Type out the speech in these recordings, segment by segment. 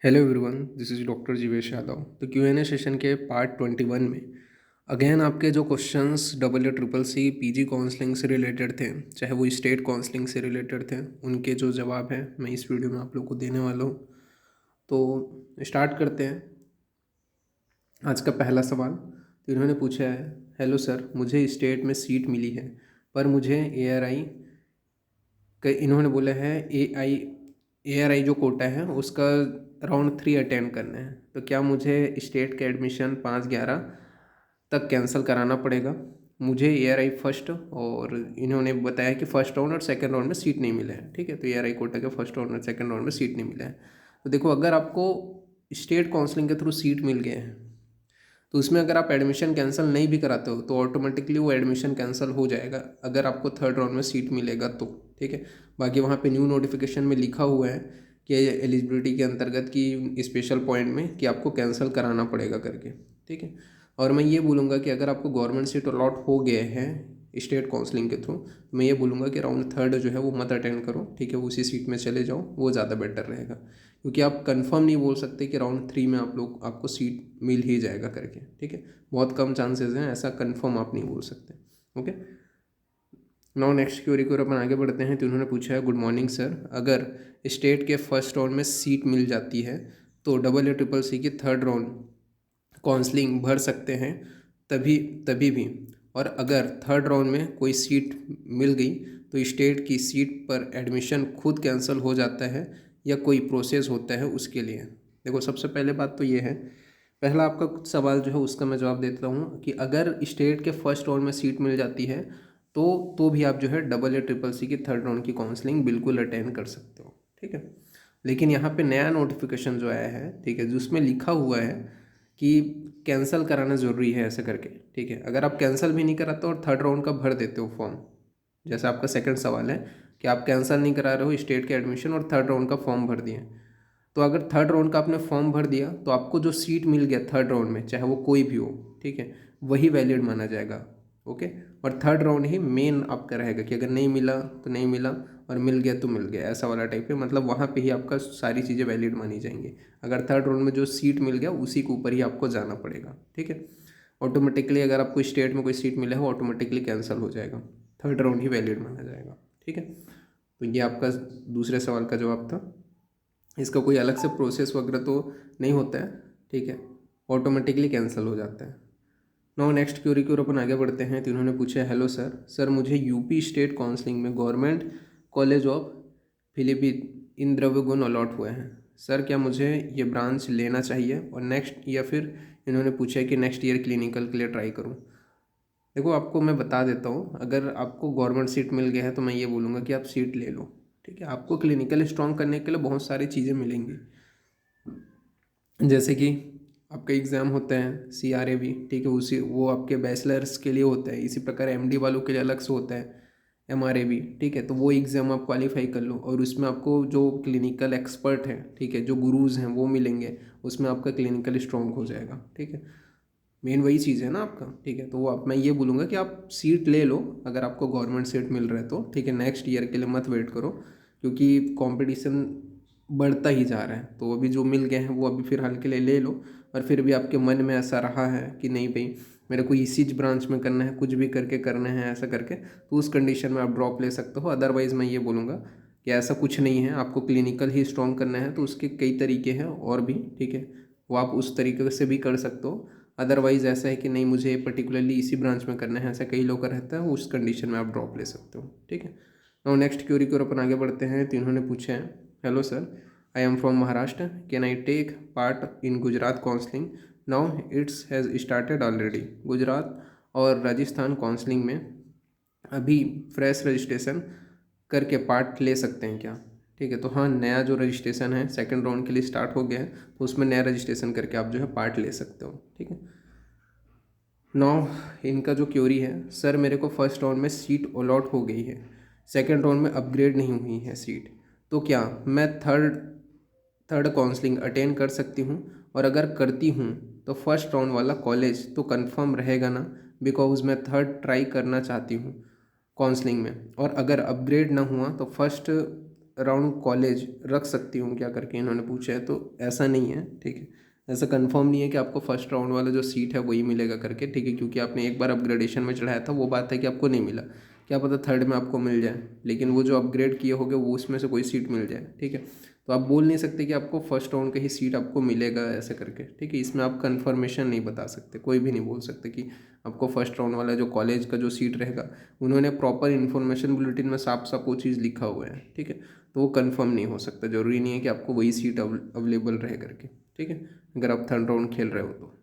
Hello everyone, this is doctor Jeevesh Yadav. तो Q&A session के part 21 में अगेन आपके जो क्वेश्चंस WCCC पीजी काउंसलिंग से रिलेटेड थे, चाहे वो स्टेट काउंसलिंग से रिलेटेड थे, उनके जो जवाब हैं मैं इस वीडियो में आप लोग को देने वाला हूँ। तो स्टार्ट करते हैं। आज का पहला सवाल तो इन्होंने पूछा है, हेलो सर, मुझे स्टेट में सीट मिली है पर मुझे ARI इन्होंने बोला है ARI जो कोटा है उसका राउंड 3 अटेंड करना है। तो क्या मुझे स्टेट का एडमिशन 5/11 तक कैंसिल कराना पड़ेगा? मुझे ARI फर्स्ट और इन्होंने बताया कि फर्स्ट राउंड और सेकंड राउंड में सीट नहीं मिला है। ठीक है, तो ARI कोटा के फर्स्ट राउंड और सेकंड राउंड में सीट नहीं मिला है। तो देखो, अगर आपको स्टेट काउंसलिंग के थ्रू सीट मिल गए हैं तो उसमें अगर आप एडमिशन कैंसिल नहीं भी कराते हो तो ऑटोमेटिकली वो एडमिशन कैंसिल हो जाएगा अगर आपको थर्ड राउंड में सीट मिलेगा तो। ठीक है, बाकी वहाँ पे न्यू नोटिफिकेशन में लिखा हुआ है कि एलिजिबिलिटी के अंतर्गत की स्पेशल पॉइंट में कि आपको कैंसिल कराना पड़ेगा करके। ठीक है, और मैं ये बोलूँगा कि अगर आपको गवर्नमेंट सीट अलॉट हो गए हैं स्टेट काउंसलिंग के थ्रू, मैं ये बोलूँगा कि राउंड 3 जो है वो मत अटेंड करो। ठीक है, उसी सीट में चले जाओ, वो ज़्यादा बेटर रहेगा, क्योंकि आप कंफर्म नहीं बोल सकते कि राउंड 3 में आपको सीट मिल ही जाएगा करके। ठीक है, बहुत कम चांसेस हैं, ऐसा कंफर्म आप नहीं बोल सकते। ओके, नाउ नेक्स्ट क्वेरी की ओर अपन आगे बढ़ते हैं। तो उन्होंने पूछा है, गुड मॉर्निंग सर, अगर स्टेट के फर्स्ट राउंड में सीट मिल जाती है तो WCCC की थर्ड राउंड काउंसलिंग भर सकते हैं तभी तभी भी, और अगर थर्ड राउंड में कोई सीट मिल गई तो स्टेट की सीट पर एडमिशन खुद कैंसिल हो जाता है या कोई प्रोसेस होता है उसके लिए? देखो, सबसे पहले बात तो ये है, पहला आपका सवाल जो है उसका मैं जवाब देता हूँ कि अगर स्टेट के फर्स्ट राउंड में सीट मिल जाती है तो भी आप जो है WCCC की थर्ड राउंड की काउंसलिंग बिल्कुल अटेंड कर सकते हो। ठीक है, लेकिन यहाँ पे नया नोटिफिकेशन जो आया है, ठीक है, जिसमें लिखा हुआ है कि कैंसिल कराना ज़रूरी है ऐसे करके। ठीक है, अगर आप कैंसिल भी नहीं कराते और थर्ड राउंड का भर देते हो फॉर्म, जैसे आपका सेकंड सवाल है कि आप कैंसिल नहीं करा रहे हो स्टेट के एडमिशन और थर्ड राउंड का फॉर्म भर दिए, तो अगर थर्ड राउंड का आपने फॉर्म भर दिया तो आपको जो सीट मिल गया थर्ड राउंड में, चाहे वो कोई भी हो, ठीक है, वही वैलिड माना जाएगा। ओके, और थर्ड राउंड ही मेन आपका रहेगा कि अगर नहीं मिला तो नहीं मिला और मिल गया तो मिल गया, ऐसा वाला टाइप है। मतलब वहाँ पे ही आपका सारी चीज़ें वैलिड मानी जाएंगी। अगर थर्ड राउंड में जो सीट मिल गया उसी के ऊपर ही आपको जाना पड़ेगा। ठीक है, ऑटोमेटिकली अगर आपको स्टेट में कोई सीट मिला है ऑटोमेटिकली कैंसिल हो जाएगा, थर्ड राउंड ही वैलिड माना जाएगा। ठीक है, तो ये आपका दूसरे सवाल का जवाब था। इसका कोई अलग से प्रोसेस वगैरह तो नहीं होता है। ठीक है, ऑटोमेटिकली कैंसिल हो जाता है। नाउ नेक्स्ट क्वेरी की ओर अपन आगे बढ़ते हैं। तो इन्होंने पूछा, हेलो सर, मुझे यूपी स्टेट काउंसलिंग में गवर्नमेंट कॉलेज ऑफ फिलीपीन इन द्रव्य गुण अलॉट हुए हैं। सर, क्या मुझे ये ब्रांच लेना चाहिए और नेक्स्ट, या फिर इन्होंने पूछा है कि नेक्स्ट ईयर क्लिनिकल के लिए ट्राई करूँ? देखो, आपको मैं बता देता हूँ, अगर आपको गवर्नमेंट सीट मिल गया है तो मैं ये बोलूँगा कि आप सीट ले लो। ठीक है, आपको क्लिनिकल स्ट्रॉन्ग करने के लिए बहुत सारी चीज़ें मिलेंगी, जैसे कि आपका एग्ज़ाम होता है CRAV। ठीक है, उसी वो आपके बैचलर्स के लिए होता है, इसी प्रकार MD वालों के लिए अलग से होता है MRAV। ठीक है, तो वो एग्ज़ाम आप क्वालिफाई कर लो और उसमें आपको जो क्लिनिकल एक्सपर्ट हैं, ठीक है, जो गुरुज़ हैं वो मिलेंगे, उसमें आपका क्लिनिकल स्ट्रॉन्ग हो जाएगा। ठीक है, मेन वही चीज़ है ना आपका। ठीक है, तो वो मैं ये बोलूँगा कि आप सीट ले लो अगर आपको गवर्नमेंट सीट मिल रहा है तो। ठीक है, नेक्स्ट ईयर के लिए मत वेट करो, क्योंकि कंपटीशन बढ़ता ही जा रहा है। तो अभी जो मिल गए हैं वो अभी फ़िलहाल के लिए ले लो, और फिर भी आपके मन में ऐसा रहा है कि नहीं भाई, मेरे को इसी ब्रांच में करना है, कुछ भी करके करना है ऐसा करके, तो उस कंडीशन में आप ड्रॉप ले सकते हो। अदरवाइज़ मैं ये बोलूँगा कि ऐसा कुछ नहीं है, आपको क्लिनिकल ही स्ट्रॉन्ग करना है तो उसके कई तरीके हैं और भी। ठीक है, वो आप उस तरीके से भी कर सकते हो। अदरवाइज़ ऐसा है कि नहीं मुझे पर्टिकुलरली इसी ब्रांच में करना है, ऐसा कई लोग का रहता है, उस कंडीशन में आप ड्रॉप ले सकते हो। ठीक है, नाउ नेक्स्ट क्वेरी की ओर अपन आगे बढ़ते हैं। तो इन्होंने पूछे हैं, hello sir, I am from Maharashtra, can I take part in Gujarat counselling? Now it's has started already. Gujarat और राजस्थान काउंसलिंग में अभी फ्रेश रजिस्ट्रेशन करके पार्ट ले सकते हैं क्या? ठीक है, तो हाँ, नया जो रजिस्ट्रेशन है सेकंड राउंड के लिए स्टार्ट हो गया है, तो उसमें नया रजिस्ट्रेशन करके आप जो है पार्ट ले सकते हो। ठीक है, नौ इनका जो क्योरी है, सर मेरे को फर्स्ट राउंड में सीट अलॉट हो गई है, सेकंड राउंड में अपग्रेड नहीं हुई है सीट, तो क्या मैं थर्ड थर्ड काउंसलिंग अटेंड कर सकती हूँ? और अगर करती हूँ तो फर्स्ट राउंड वाला कॉलेज तो कंफर्म रहेगा ना, बिकॉज मैं थर्ड ट्राई करना चाहती हूँ काउंसलिंग में, और अगर अपग्रेड ना हुआ तो फर्स्ट राउंड कॉलेज रख सकती हूँ क्या करके इन्होंने पूछा है। तो ऐसा नहीं है, ठीक है, ऐसा कंफर्म नहीं है कि आपको फर्स्ट राउंड वाला जो सीट है वही मिलेगा करके, ठीक है, क्योंकि आपने एक बार अपग्रेडेशन में चढ़ाया था, वो बात है कि आपको नहीं मिला, क्या पता थर्ड में आपको मिल जाए, लेकिन वो जो अपग्रेड किए होगे वो उसमें से कोई सीट मिल जाए, ठीक है। तो आप बोल नहीं सकते कि आपको फर्स्ट राउंड का ही सीट आपको मिलेगा ऐसे करके, ठीक है, इसमें आप कन्फर्मेशन नहीं बता सकते, कोई भी नहीं बोल सकते कि आपको फर्स्ट राउंड वाला जो कॉलेज का जो सीट रहेगा, उन्होंने प्रॉपर इन्फॉर्मेशन बुलेटिन में साफ साफ वो चीज़ लिखा हुआ है, ठीक है, तो वो कंफर्म नहीं हो सकता, ज़रूरी नहीं है कि आपको वही सीट अवेलेबल रहे करके, ठीक है, अगर आप थर्ड राउंड खेल रहे हो तो।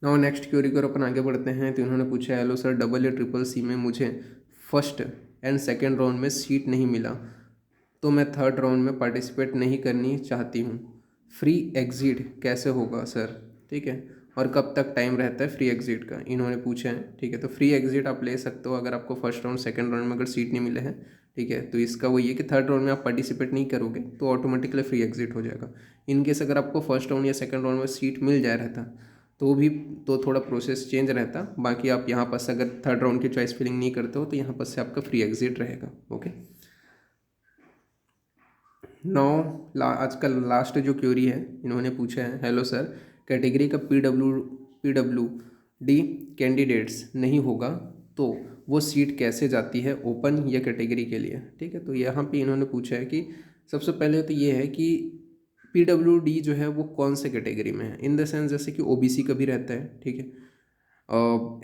नाउ नेक्स्ट क्वेरी को अपन आगे बढ़ते हैं। तो इन्होंने पूछा है, हेलो सर, डबल या ट्रिपल सी में मुझे फर्स्ट एंड सेकेंड राउंड में सीट नहीं मिला, तो मैं थर्ड राउंड में पार्टिसिपेट नहीं करनी चाहती हूँ, फ्री एग्जिट कैसे होगा सर, ठीक है, और कब तक टाइम रहता है फ्री एग्जिट का, इन्होंने पूछा है, ठीक है। तो फ्री एग्जिट आप ले सकते हो अगर आपको फर्स्ट राउंड सेकंड राउंड में अगर सीट नहीं मिले हैं, ठीक है, तो इसका वही है कि थर्ड राउंड में आप पार्टिसिपेट नहीं करोगे तो ऑटोमेटिकली फ्री एग्जिट हो जाएगा। इनकेस अगर आपको फर्स्ट राउंड या सेकंड राउंड में सीट मिल जाए रहता तो भी तो थोड़ा प्रोसेस चेंज रहता, बाकी आप यहाँ पर से अगर थर्ड राउंड की चॉइस फिलिंग नहीं करते हो तो यहाँ पर से आपका फ्री एग्जिट रहेगा, ओके। आज का लास्ट जो क्वेरी है, इन्होंने पूछा है, हेलो सर, कैटेगरी का PWD कैंडिडेट्स नहीं होगा तो वो सीट कैसे जाती है ओपन या कैटेगरी के लिए, ठीक है। तो यहाँ पे इन्होंने पूछा है कि सबसे पहले तो ये है कि PWD जो है वो कौन से कैटेगरी में है, इन द सेंस जैसे कि OBC का भी रहता है, ठीक है,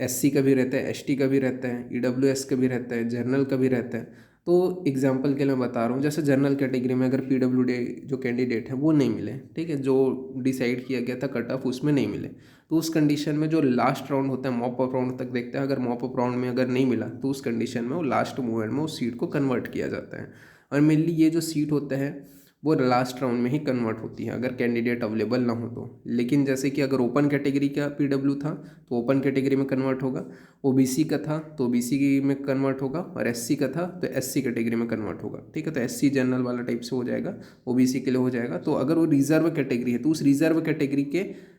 SC का भी रहता है, ST का भी रहता है, EWS का भी रहता है, जर्नल का भी रहता है। तो एग्जांपल के लिए मैं बता रहा हूँ, जैसे जनरल कैटेगरी में अगर PWD जो कैंडिडेट है वो नहीं मिले, ठीक है, जो डिसाइड किया गया था कट ऑफ उसमें नहीं मिले, तो उस कंडीशन में जो लास्ट राउंड होता है मॉप अप राउंड तक देखते हैं, अगर मॉप अप राउंड में अगर नहीं मिला तो उस कंडीशन में वो लास्ट मूवमेंट में उस सीट को कन्वर्ट किया जाता है। और मेनली ये जो सीट होता है वो लास्ट राउंड में ही कन्वर्ट होती है अगर कैंडिडेट अवेलेबल ना हो तो। लेकिन जैसे कि अगर ओपन कैटेगरी का PW था तो ओपन कैटेगरी में कन्वर्ट होगा, OBC का था तो OBC में कन्वर्ट होगा, और SC का था तो SC कैटेगरी में कन्वर्ट होगा, ठीक है। तो SC जनरल वाला टाइप से हो जाएगा, OBC के लिए हो जाएगा। तो अगर वो रिजर्व कैटेगरी है तो उस रिजर्व कैटेगरी के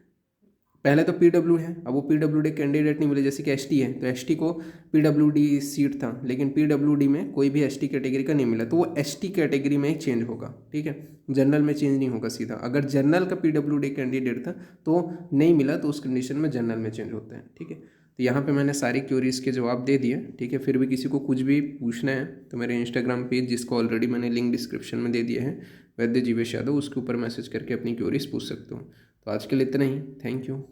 पहले तो PW है, अब वो PWD कैंडिडेट नहीं मिले, जैसे कि ST है तो ST को PWD सीट था लेकिन PWD में कोई भी ST कैटेगरी का नहीं मिला तो वो ST कैटेगरी में ही चेंज होगा, ठीक है, जनरल में चेंज नहीं होगा सीधा। अगर जनरल का PWD कैंडिडेट था तो नहीं मिला तो उस कंडीशन में जनरल में चेंज होता है, ठीक है। तो यहाँ पे मैंने सारी क्यूरीज के जवाब दे दिए, ठीक है। फिर भी किसी को कुछ भी पूछना है तो मेरे इंस्टाग्राम पेज, जिसको ऑलरेडी मैंने लिंक डिस्क्रिप्शन में दे दिया है, वैद्य जीवेश यादव, उसके ऊपर मैसेज करके अपनी क्यूरीज पूछ सकते हो। तो आज के लिए इतना ही, थैंक यू।